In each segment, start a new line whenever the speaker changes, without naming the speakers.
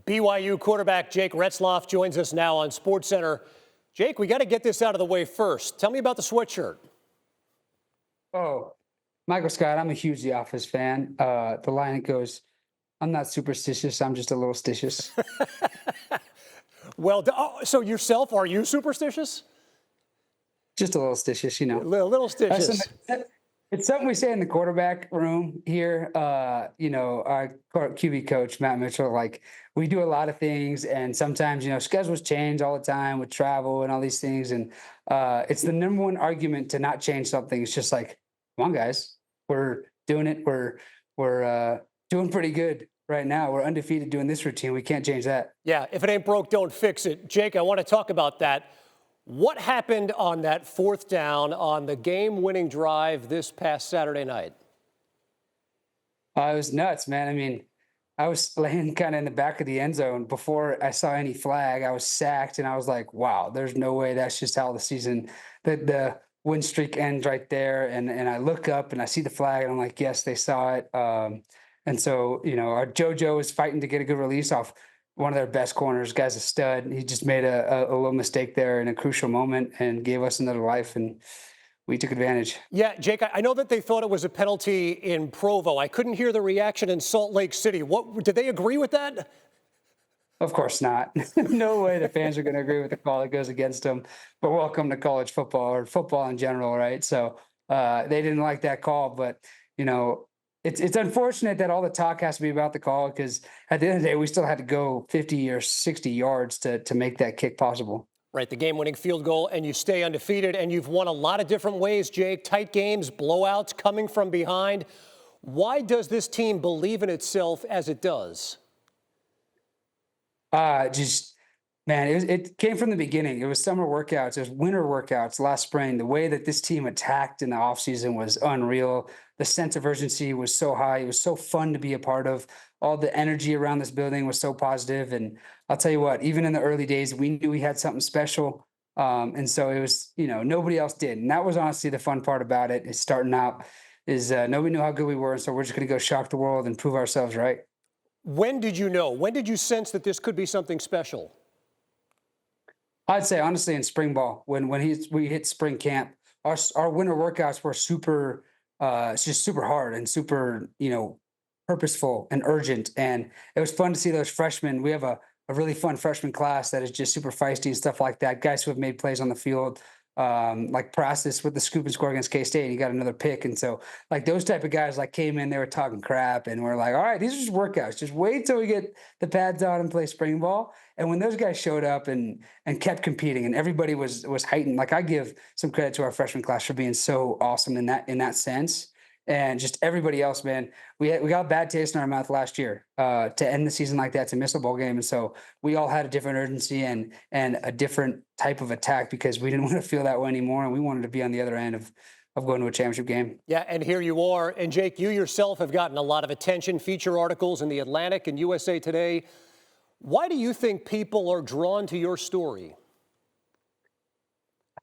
BYU quarterback Jake Retzlaff joins us now on SportsCenter. Jake, we got to get this out of the way first. Tell me about the sweatshirt.
Oh, Michael Scott, I'm a huge The Office fan. The line goes, I'm not superstitious, I'm just a little stitious.
Well, so yourself, are you superstitious?
Just a little stitious, you know.
A little stitious.
It's something we say in the quarterback room here. Our QB coach, Matt Mitchell, like, we do a lot of things, and sometimes, schedules change all the time with travel and all these things. And it's the number one argument to not change something. It's just like, come on, guys, we're doing it. We're doing pretty good right now. We're undefeated doing this routine. We can't change that.
Yeah, if it ain't broke, don't fix it. Jake, I want to talk about that. What happened on that fourth down on the game-winning drive this past Saturday night?
It was nuts, man. I mean, I was laying kind of in the back of the end zone before I saw any flag. I was sacked, and I was like, wow, there's no way that's just how the season, the win streak ends right there. And I look up, and I see the flag, and I'm like, yes, they saw it. And so, our JoJo is fighting to get a good release off one of their best corners. Guy's a stud. He just made a little mistake there in a crucial moment and gave us another life, and we took advantage.
Yeah, Jake, I know that they thought it was a penalty in Provo. I couldn't hear the reaction in Salt Lake City. Did they agree with that?
Of course not. No way the fans are going to agree with the call that goes against them. But welcome to college football, or football in general, right? So they didn't like that call, but it's unfortunate that all the talk has to be about the call, because at the end of the day, we still had to go 50 or 60 yards to make that kick possible.
Right, the game-winning field goal, and you stay undefeated, and you've won a lot of different ways, Jake. Tight games, blowouts, coming from behind. Why does this team believe in itself as it does?
It came from the beginning. It was summer workouts. It was winter workouts last spring. The way that this team attacked in the offseason was unreal. The sense of urgency was so high. It was so fun to be a part of. All the energy around this building was so positive. And I'll tell you what, even in the early days, we knew we had something special. And so it was, nobody else did. And that was honestly the fun part about it, is starting out, is nobody knew how good we were. And so we're just going to go shock the world and prove ourselves right.
When did you know? When did you sense that this could be something special?
I'd say, honestly, in spring ball, when we hit spring camp, our winter workouts were super, it's just super hard and super, purposeful and urgent. And it was fun to see those freshmen. We have a really fun freshman class that is just super feisty and stuff like that. Guys who have made plays on the field, like Parasis with the scoop and score against K-State. He got another pick. And so, like, those type of guys came in, they were talking crap, and we're like, all right, these are just workouts. Just wait till we get the pads on and play spring ball. And when those guys showed up and kept competing, and everybody was heightened, like, I give some credit to our freshman class for being so awesome in that sense. And just everybody else, man, we got a bad taste in our mouth last year to end the season like that, to miss a bowl game. And so we all had a different urgency and a different type of attack, because we didn't want to feel that way anymore. And we wanted to be on the other end of going to a championship game.
Yeah, and here you are. And Jake, you yourself have gotten a lot of attention, feature articles in The Atlantic and USA Today. Why do you think people are drawn to your story?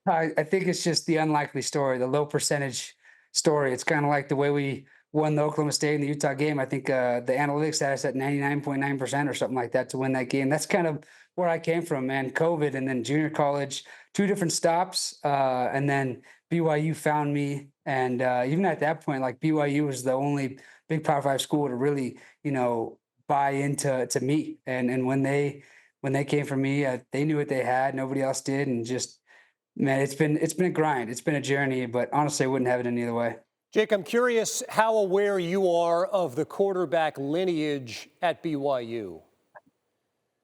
I think it's just the unlikely story, the low percentage story. It's kind of like the way we won the Oklahoma State and the Utah game. I think the analytics had us at 99.9% or something like that to win that game. That's kind of where I came from, man. COVID and then junior college, 2 different stops, and then BYU found me. And even at that point, like, BYU was the only big Power 5 school to really, buy into me. And when they came for me, they knew what they had. Nobody else did. And just, man, it's been a grind. It's been a journey, but honestly, I wouldn't have it any other way.
Jake, I'm curious how aware you are of the quarterback lineage at BYU.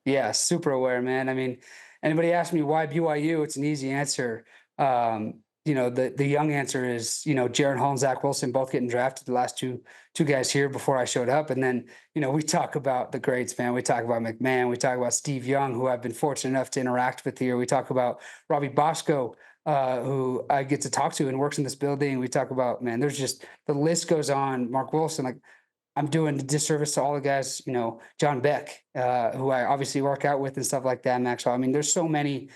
Yeah, super aware, man. I mean, anybody asks me why BYU, it's an easy answer. The young answer is, Jaron Hall and Zach Wilson both getting drafted, the last two guys here before I showed up. And then, we talk about the greats, man. We talk about McMahon. We talk about Steve Young, who I've been fortunate enough to interact with here. We talk about Robbie Bosco, who I get to talk to and works in this building. We talk about, man, there's just, the list goes on. Mark Wilson, like, I'm doing a disservice to all the guys, John Beck, who I obviously work out with and stuff like that, Maxwell. I mean, there's so many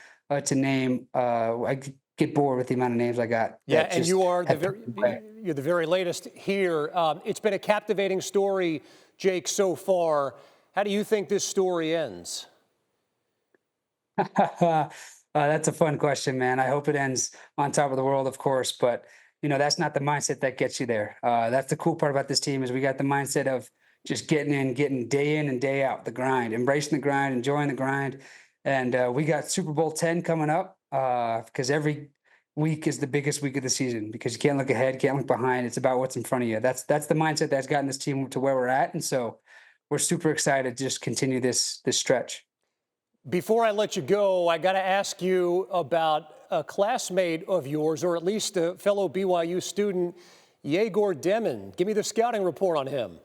to name. I get bored with the amount of names I got.
Yeah, and you're the very latest here. It's been a captivating story, Jake, so far. How do you think this story ends?
That's a fun question, man. I hope it ends on top of the world, of course, but that's not the mindset that gets you there. That's the cool part about this team is we got the mindset of just getting day in and day out, the grind, embracing the grind, enjoying the grind. And we got Super Bowl 10 coming up because every week is the biggest week of the season because you can't look ahead, can't look behind. It's about what's in front of you. That's the mindset that's gotten this team to where we're at. And so we're super excited to just continue this stretch.
Before I let you go, I got to ask you about a classmate of yours, or at least a fellow BYU student, Jago Demond. Give me the scouting report on him.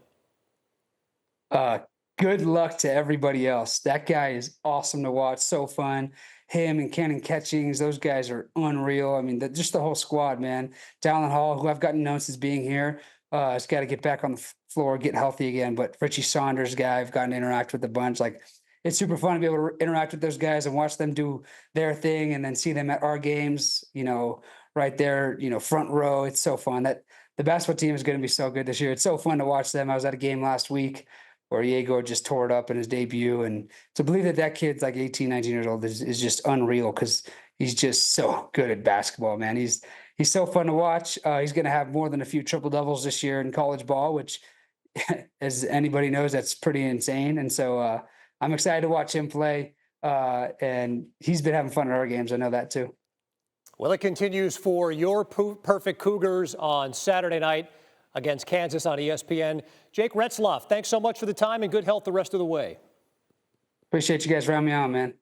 Good luck to everybody else. That guy is awesome to watch. So fun. Him and Cannon Catchings, those guys are unreal. I mean, just the whole squad, man. Dallin Hall, who I've gotten known since being here, has got to get back on the floor, get healthy again. But Richie Saunders, guy, I've gotten to interact with a bunch. Like, it's super fun to be able to interact with those guys and watch them do their thing and then see them at our games, right there, front row. It's so fun. That the basketball team is going to be so good this year. It's so fun to watch them. I was at a game last week where Jago just tore it up in his debut. And to believe that kid's like 18, 19 years old is just unreal because he's just so good at basketball, man. He's so fun to watch. He's going to have more than a few triple doubles this year in college ball, which, as anybody knows, that's pretty insane. And so I'm excited to watch him play. And he's been having fun at our games. I know that too.
Well, it continues for your perfect Cougars on Saturday night against Kansas on ESPN. Jake Retzlaff, thanks so much for the time and good health the rest of the way.
Appreciate you guys rounding me on, man.